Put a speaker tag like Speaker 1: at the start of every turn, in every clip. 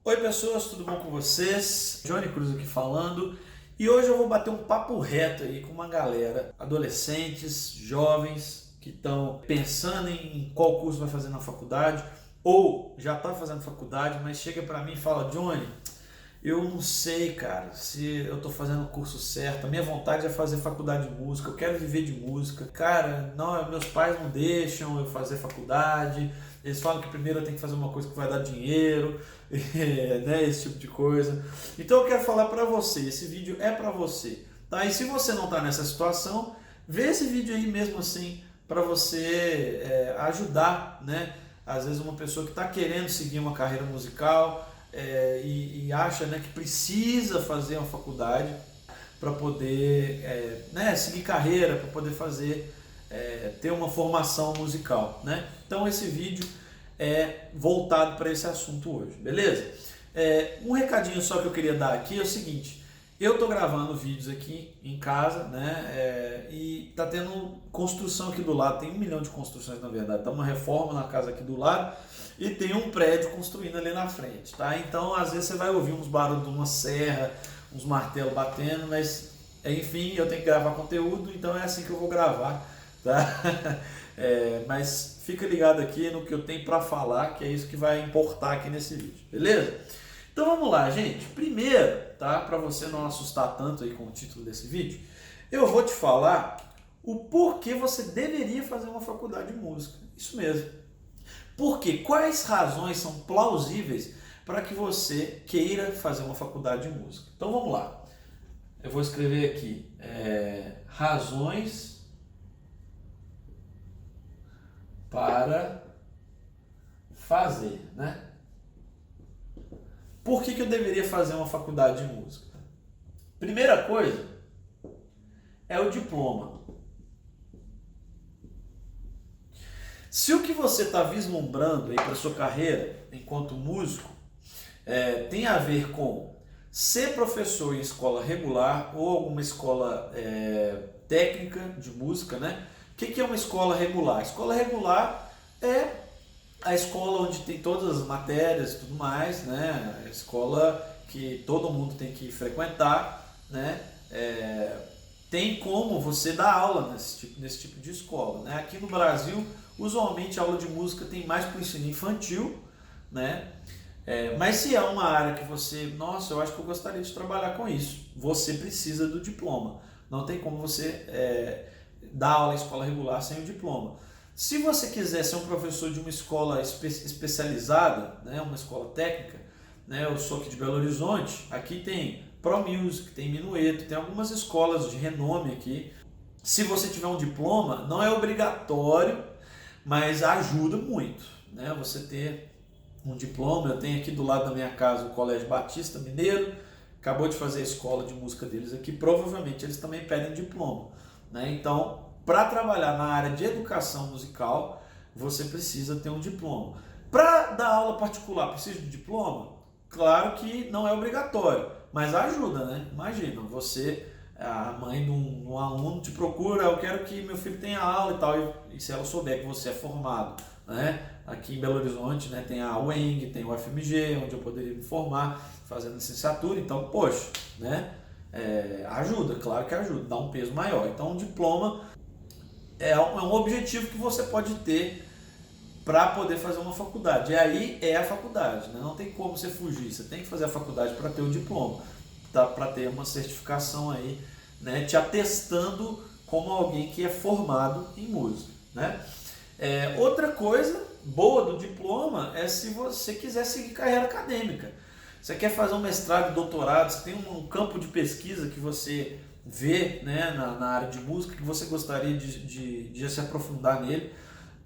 Speaker 1: Oi pessoas, tudo bom com vocês? Johnny Cruz aqui falando e hoje eu vou bater um papo reto aí com uma galera, adolescentes, jovens que estão pensando em qual curso vai fazer na faculdade ou já está fazendo faculdade, mas chega para mim e fala: Johnny, eu não sei, cara, se eu tô fazendo o curso certo. A minha vontade é fazer faculdade de música, eu quero viver de música. Cara, não, meus pais não deixam eu fazer faculdade. Eles falam que primeiro eu tenho que fazer uma coisa que vai dar dinheiro, né, esse tipo de coisa. Então eu quero falar pra você, esse vídeo é pra você, tá? E se você não tá nessa situação, vê esse vídeo aí mesmo assim pra você ajudar, né? Às vezes uma pessoa que está querendo seguir uma carreira musical e acha, né, que precisa fazer uma faculdade para poder né, seguir carreira, para poder fazer ter uma formação musical, né? Então esse vídeo é voltado para esse assunto hoje, beleza? Um recadinho só que eu queria dar aqui é o seguinte: eu tô gravando vídeos aqui em casa, né? E tá tendo construção aqui do lado, tem 1 milhão de construções na verdade, tá uma reforma na casa aqui do lado e tem um prédio construindo ali na frente, tá? Então às vezes você vai ouvir uns barulhos de uma serra, uns martelos batendo, mas enfim, eu tenho que gravar conteúdo, então é assim que eu vou gravar, tá? Mas fica ligado aqui no que eu tenho para falar, que é isso que vai importar aqui nesse vídeo, beleza? Então vamos lá, gente. Primeiro, tá? Para você não assustar tanto aí com o título desse vídeo, eu vou te falar o porquê você deveria fazer uma faculdade de música. Isso mesmo. Porque quais razões são plausíveis para que você queira fazer uma faculdade de música? Então vamos lá. Eu vou escrever aqui razões para fazer, né? Por que eu deveria fazer uma faculdade de música? Primeira coisa é o diploma. Se o que você está vislumbrando aí para sua carreira enquanto músico tem a ver com ser professor em escola regular ou alguma escola técnica de música, né? O que é uma escola regular? Escola regular é a escola onde tem todas as matérias e tudo mais, né? A escola que todo mundo tem que frequentar, né? Tem como você dar aula nesse tipo de escola, né? Aqui no Brasil, usualmente a aula de música tem mais para o ensino infantil, né? Mas se é uma área que você, nossa, eu acho que eu gostaria de trabalhar com isso, você precisa do diploma. Não tem como você dar aula em escola regular sem o diploma. Se você quiser ser um professor de uma escola especializada, né, uma escola técnica, né, eu sou aqui de Belo Horizonte, aqui tem ProMusic, tem Minueto, tem algumas escolas de renome aqui. Se você tiver um diploma, não é obrigatório, mas ajuda muito, né, você ter um diploma. Eu tenho aqui do lado da minha casa o Colégio Batista Mineiro, acabou de fazer a escola de música deles aqui, provavelmente eles também pedem diploma, né? Então, para trabalhar na área de educação musical, você precisa ter um diploma. Para dar aula particular, precisa de diploma? Claro que não é obrigatório, mas ajuda, né? Imagina, você, a mãe de um aluno te procura: eu quero que meu filho tenha aula e tal, e se ela souber que você é formado, né? Aqui em Belo Horizonte, né, tem a UENG, tem o UFMG, onde eu poderia me formar fazendo licenciatura. Então, poxa, né, ajuda, claro que ajuda, dá um peso maior. Então, um diploma é um objetivo que você pode ter para poder fazer uma faculdade. E aí é a faculdade, né? Não tem como você fugir, você tem que fazer a faculdade para ter o diploma, tá? Para ter uma certificação aí, né, te atestando como alguém que é formado em música, né? Outra coisa boa do diploma é se você quiser seguir carreira acadêmica. Você quer fazer um mestrado, doutorado, você tem um campo de pesquisa que você vê, né, na área de música, que você gostaria de se aprofundar nele.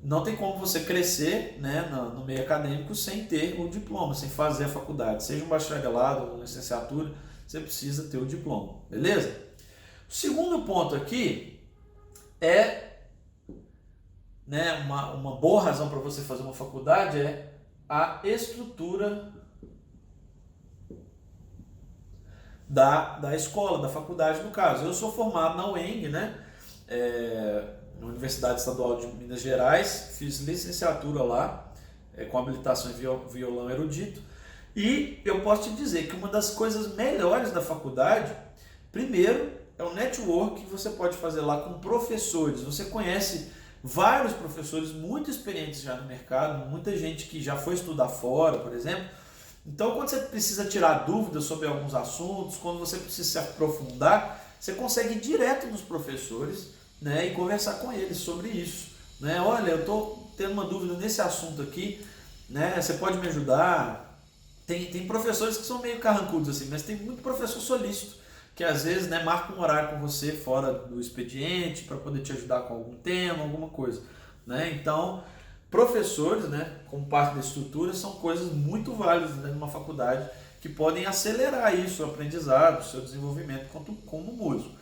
Speaker 1: Não tem como você crescer, né, no meio acadêmico sem ter o diploma, sem fazer a faculdade. Seja um bacharelado ou uma licenciatura, você precisa ter o diploma, beleza? O segundo ponto aqui é, né, uma boa razão para você fazer uma faculdade é a estrutura da escola, da faculdade no caso. Eu sou formado na UENG, né, na Universidade Estadual de Minas Gerais, fiz licenciatura lá, com habilitação em violão erudito, E eu posso te dizer que uma das coisas melhores da faculdade, primeiro, é o network que você pode fazer lá com professores. Você conhece vários professores muito experientes já no mercado, muita gente que já foi estudar fora, por exemplo. Então, quando você precisa tirar dúvidas sobre alguns assuntos, quando você precisa se aprofundar, você consegue ir direto nos professores, né, e conversar com eles sobre isso. Né? Olha, eu estou tendo uma dúvida nesse assunto aqui, né, você pode me ajudar? Tem professores que são meio carrancudos assim, mas tem muito professor solícito, que às vezes, né, marca um horário com você fora do expediente para poder te ajudar com algum tema, alguma coisa. Né? Então, professores, né, como parte da estrutura, são coisas muito válidas, né, numa faculdade que podem acelerar isso, o aprendizado, o seu desenvolvimento como músico.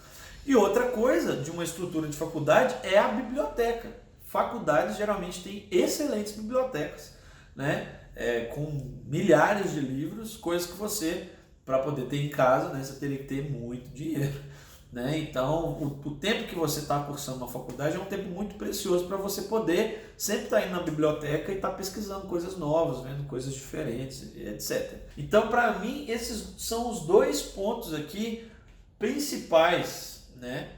Speaker 1: E outra coisa de uma estrutura de faculdade é a biblioteca. Faculdades geralmente têm excelentes bibliotecas, né, com milhares de livros, coisas que você, para poder ter em casa, né, você teria que ter muito dinheiro. Né? Então, o tempo que você está cursando na faculdade é um tempo muito precioso para você poder sempre estar indo na biblioteca e estar pesquisando coisas novas, vendo coisas diferentes, etc. Então, para mim, esses são os dois pontos aqui principais, né,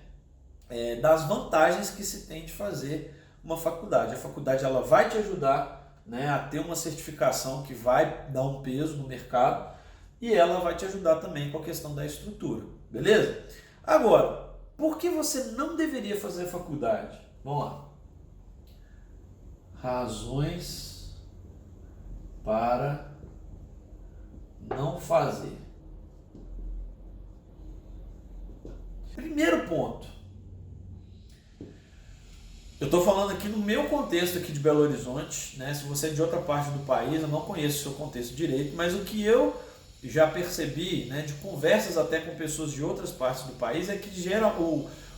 Speaker 1: das vantagens que se tem de fazer uma faculdade. A faculdade ela vai te ajudar, né, a ter uma certificação que vai dar um peso no mercado e ela vai te ajudar também com a questão da estrutura, beleza? Agora, por que você não deveria fazer faculdade? Vamos lá. Razões para não fazer. Primeiro ponto. Eu estou falando aqui no meu contexto aqui de Belo Horizonte, né? Se você é de outra parte do país, eu não conheço o seu contexto direito, mas o que eu já percebi, né, de conversas até com pessoas de outras partes do país, é que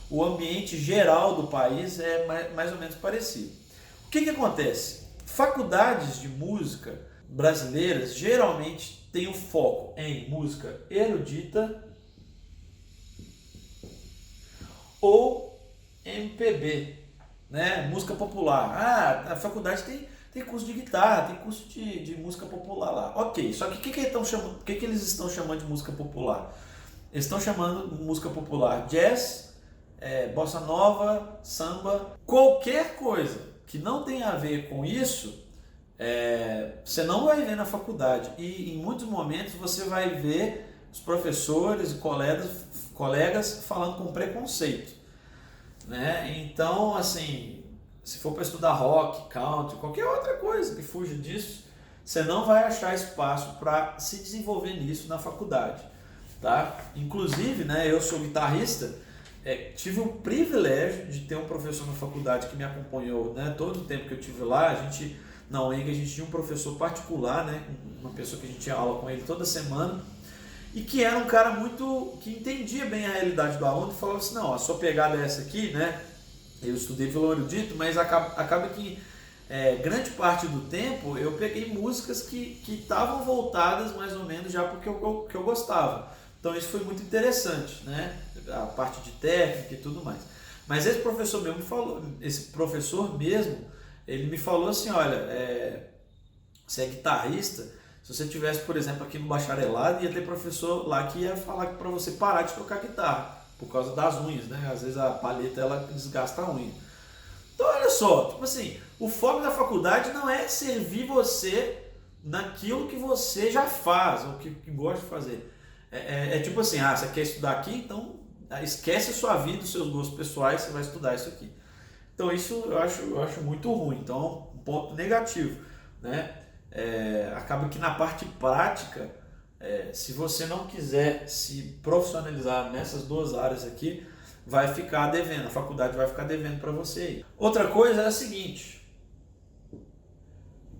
Speaker 1: o ambiente geral do país é mais ou menos parecido. O que acontece? Faculdades de música brasileiras geralmente têm o foco em música erudita ou MPB, né? Música popular. Ah, a faculdade tem curso de guitarra, tem curso de música popular lá. Ok, só que o que eles estão chamando de música popular? Eles estão chamando de música popular jazz, bossa nova, samba, qualquer coisa que não tenha a ver com isso, você não vai ver na faculdade. E em muitos momentos você vai ver os professores e colegas falando com preconceito. Né? Então, assim, se for para estudar rock, country, qualquer outra coisa que fuja disso, você não vai achar espaço para se desenvolver nisso na faculdade, tá? Inclusive, né, eu sou guitarrista, tive o privilégio de ter um professor na faculdade que me acompanhou, né, todo o tempo que eu tive lá. Na UENG a gente tinha um professor particular, né, uma pessoa que a gente tinha aula com ele toda semana, e que era um cara que entendia bem a realidade do aluno e falava assim, não, a sua pegada é essa aqui, né? Eu estudei violão erudito, mas acaba que grande parte do tempo eu peguei músicas que estavam voltadas mais ou menos já porque eu gostava. Então isso foi muito interessante, né? A parte de técnica e tudo mais. Mas esse professor mesmo, ele me falou assim, olha, você é guitarrista. Se você tivesse, por exemplo, aqui no bacharelado, ia ter professor lá que ia falar para você parar de tocar guitarra, por causa das unhas, né? Às vezes a palheta ela desgasta a unha. Então olha só, tipo assim, o foco da faculdade não é servir você naquilo que você já faz, ou que gosta de fazer. Tipo assim, você quer estudar aqui, então esquece a sua vida, os seus gostos pessoais, você vai estudar isso aqui. Então isso eu acho muito ruim, então um ponto negativo, né? Acaba que na parte prática, se você não quiser se profissionalizar nessas duas áreas aqui, vai ficar devendo, a faculdade vai ficar devendo para você. Outra coisa é a seguinte,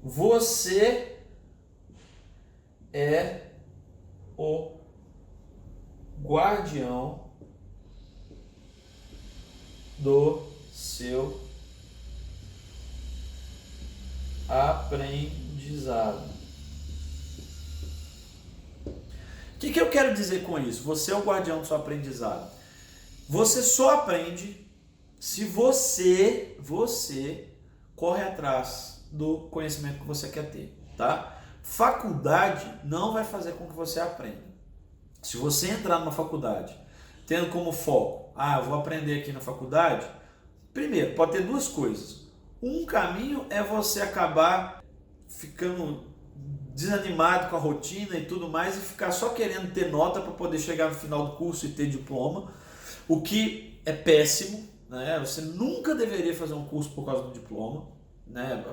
Speaker 1: você é o guardião do seu aprendizado. O que eu quero dizer com isso? Você é o guardião do seu aprendizado. Você só aprende se você corre atrás do conhecimento que você quer ter, tá? Faculdade não vai fazer com que você aprenda. Se você entrar numa faculdade tendo como foco, eu vou aprender aqui na faculdade, primeiro, pode ter duas coisas. Um caminho é você acabar ficando desanimado com a rotina e tudo mais e ficar só querendo ter nota para poder chegar no final do curso e ter diploma, o que é péssimo, né? Você nunca deveria fazer um curso por causa do diploma, né?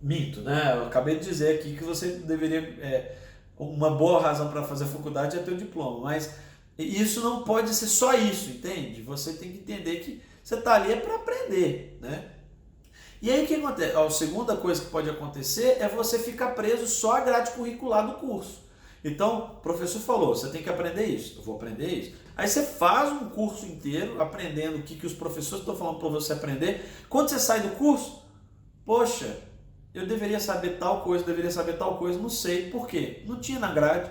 Speaker 1: Minto, né? Eu acabei de dizer aqui que você deveria, uma boa razão para fazer faculdade é ter o diploma, mas isso não pode ser só isso, entende? Você tem que entender que você está ali para aprender, né? E aí o que acontece? A segunda coisa que pode acontecer é você ficar preso só à grade curricular do curso. Então, o professor falou, você tem que aprender isso, eu vou aprender isso. Aí você faz um curso inteiro aprendendo o que os professores estão falando para você aprender. Quando você sai do curso, poxa, eu deveria saber tal coisa, não sei. Por quê? Não tinha na grade.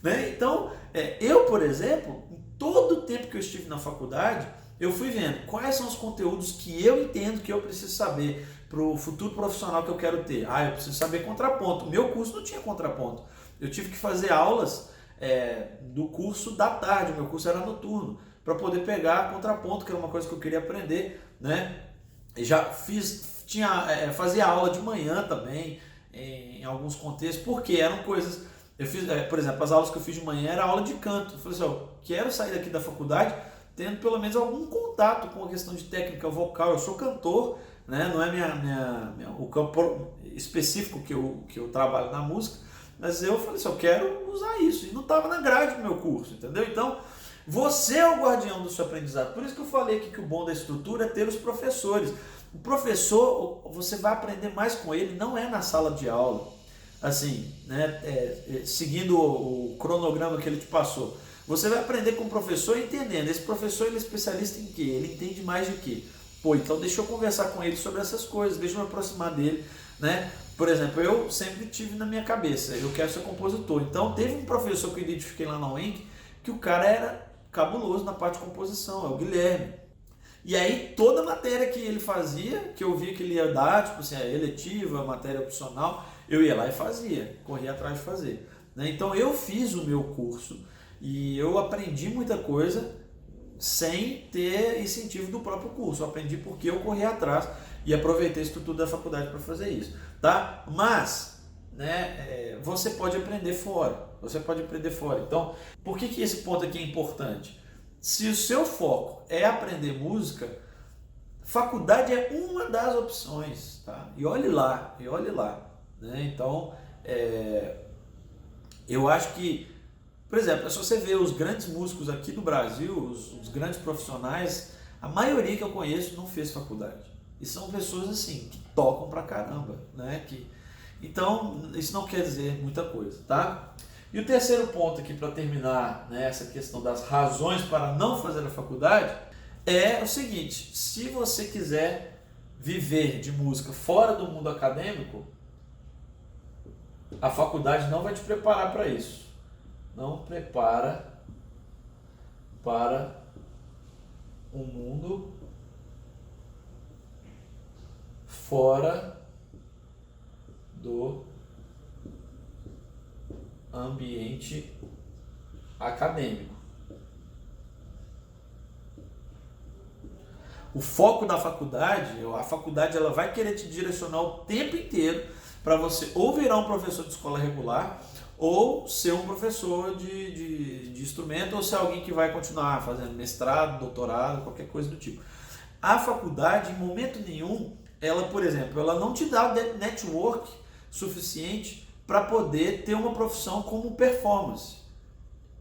Speaker 1: Né? Então, eu, por exemplo, em todo o tempo que eu estive na faculdade, eu fui vendo quais são os conteúdos que eu entendo que eu preciso saber para o futuro profissional que eu quero ter. Eu preciso saber contraponto. O meu curso não tinha contraponto. Eu tive que fazer aulas do curso da tarde, o meu curso era noturno, para poder pegar contraponto, que era uma coisa que eu queria aprender. Né? E já fazia aula de manhã também, em alguns contextos, porque eram coisas... Eu fiz, por exemplo, as aulas que eu fiz de manhã era aula de canto. Eu falei assim, eu quero sair daqui da faculdade tendo pelo menos algum contato com a questão de técnica vocal. Eu sou cantor, né? Não é o campo específico que eu trabalho na música, mas eu falei assim, eu quero usar isso. E não estava na grade do meu curso, entendeu? Então, você é o guardião do seu aprendizado. Por isso que eu falei aqui que o bom da estrutura é ter os professores. O professor, você vai aprender mais com ele, não é na sala de aula. Assim, né, seguindo o cronograma que ele te passou. Você vai aprender com o professor entendendo. Esse professor ele é especialista em quê? Ele entende mais de quê? Então deixa eu conversar com ele sobre essas coisas, deixa eu me aproximar dele. Né? Por exemplo, eu sempre tive na minha cabeça, eu quero ser compositor. Então teve um professor que eu identifiquei lá na UENC, que o cara era cabuloso na parte de composição, é o Guilherme. E aí toda a matéria que ele fazia, que eu via que ele ia dar, tipo assim, a eletiva, a matéria opcional, eu ia lá e fazia, corria atrás de fazer. Né? Então eu fiz o meu curso e eu aprendi muita coisa sem ter incentivo do próprio curso. Eu aprendi porque eu corri atrás e aproveitei a estrutura da faculdade para fazer isso. Tá? Mas, né, você pode aprender fora. Então, por que esse ponto aqui é importante? Se o seu foco é aprender música, faculdade é uma das opções. Tá? E olhe lá. Né? Então, eu acho que, por exemplo, se você vê os grandes músicos aqui do Brasil, os grandes profissionais, a maioria que eu conheço não fez faculdade. E são pessoas assim, que tocam pra caramba. Né? Então, isso não quer dizer muita coisa. Tá? E o terceiro ponto aqui para terminar, né, essa questão das razões para não fazer a faculdade é o seguinte: se você quiser viver de música fora do mundo acadêmico, a faculdade não vai te preparar para isso. Não prepara para um mundo fora do ambiente acadêmico. O foco da faculdade, a faculdade ela vai querer te direcionar o tempo inteiro para você ou virar um professor de escola regular ou ser um professor de instrumento ou ser alguém que vai continuar fazendo mestrado, doutorado, qualquer coisa do tipo. A faculdade, em momento nenhum, ela, por exemplo, ela não te dá network suficiente para poder ter uma profissão como performance.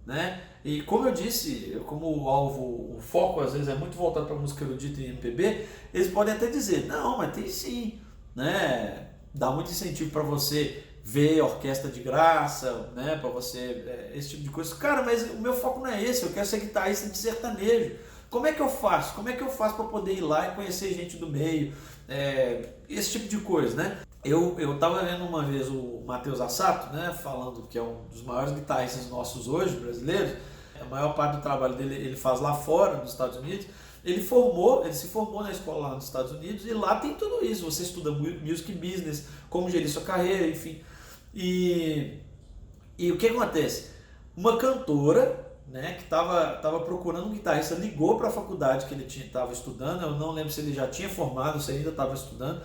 Speaker 1: Né? E como eu disse, como o foco às vezes é muito voltado para música erudita e MPB, eles podem até dizer, não, mas tem sim, né? Dá muito incentivo para você ver orquestra de graça, né? Para você, esse tipo de coisa. Cara, mas o meu foco não é esse, eu quero ser guitarrista de sertanejo. Como é que eu faço? Como é que eu faço para poder ir lá e conhecer gente do meio? Esse tipo de coisa, né? Eu estava vendo uma vez o Matheus Assato, né, falando que é um dos maiores guitarristas nossos hoje, brasileiros. A maior parte do trabalho dele ele faz lá fora, nos Estados Unidos. Ele se formou na escola lá nos Estados Unidos e lá tem tudo isso. Você estuda music business, como gerir sua carreira, enfim. E, e o que acontece? Uma cantora, né, que estava procurando um guitarrista, ligou para a faculdade que ele estava estudando, eu não lembro se ele já tinha formado, se ele ainda estava estudando,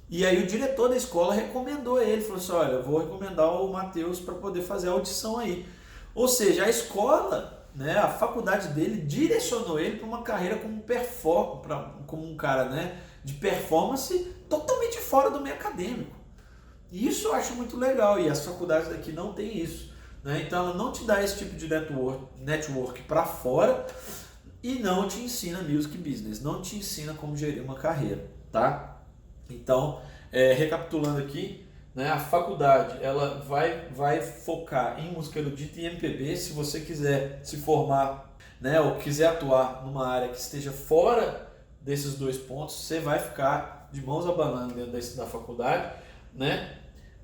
Speaker 1: e aí o diretor da escola recomendou ele, falou assim, olha, eu vou recomendar o Matheus para poder fazer a audição aí. Ou seja, a escola, né, a faculdade dele direcionou ele para uma carreira como um cara, né, de performance totalmente fora do meio acadêmico. E isso eu acho muito legal, e as faculdades daqui não tem isso. Né? Então ela não te dá esse tipo de network para fora e não te ensina music business, não te ensina como gerir uma carreira, tá? Então, recapitulando aqui, né, a faculdade ela vai focar em música erudita e MPB. Se você quiser se formar, né, ou quiser atuar numa área que esteja fora desses dois pontos, você vai ficar de mãos abanando dentro da faculdade, né?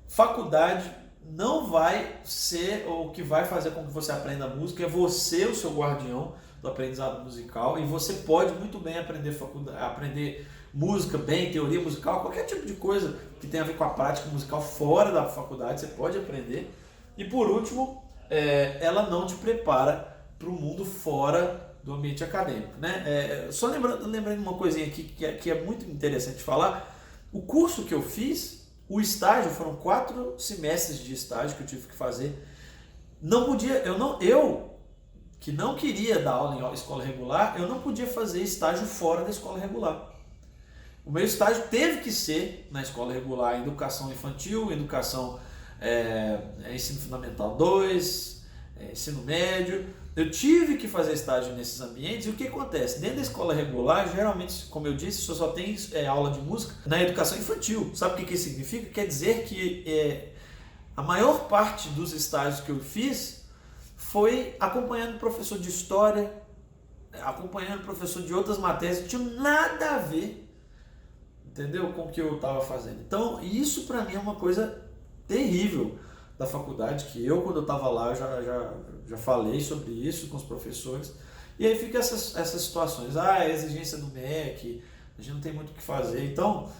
Speaker 1: Faculdade não vai ser o que vai fazer com que você aprenda música, é você o seu guardião do aprendizado musical, e você pode muito bem aprender música bem, teoria musical, qualquer tipo de coisa que tenha a ver com a prática musical fora da faculdade, você pode aprender. E por último, ela não te prepara para o mundo fora do ambiente acadêmico. Né? Só lembrando uma coisinha aqui que é muito interessante falar, o curso que eu fiz, o estágio, foram 4 semestres de estágio que eu tive que fazer. Não podia, eu que não queria dar aula em escola regular, eu não podia fazer estágio fora da escola regular. O meu estágio teve que ser na escola regular, educação infantil, educação ensino fundamental 2, ensino médio. Eu tive que fazer estágio nesses ambientes, e o que acontece? Dentro da escola regular, geralmente, como eu disse, você só tem aula de música na educação infantil. Sabe o que isso significa? Quer dizer que a maior parte dos estágios que eu fiz foi acompanhando professor de história, acompanhando professor de outras matérias que tinham nada a ver, entendeu, com o que eu estava fazendo. Então, isso para mim é uma coisa terrível da faculdade, que eu, quando eu estava lá, já falei sobre isso com os professores. E aí fica essas situações, a exigência do MEC, a gente não tem muito o que fazer. Então,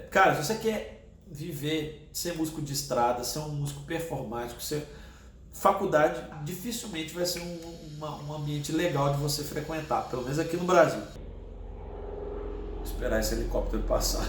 Speaker 1: cara, se você quer viver, ser músico de estrada, ser um músico performático, faculdade dificilmente vai ser um ambiente legal de você frequentar, pelo menos aqui no Brasil. Vou esperar esse helicóptero passar.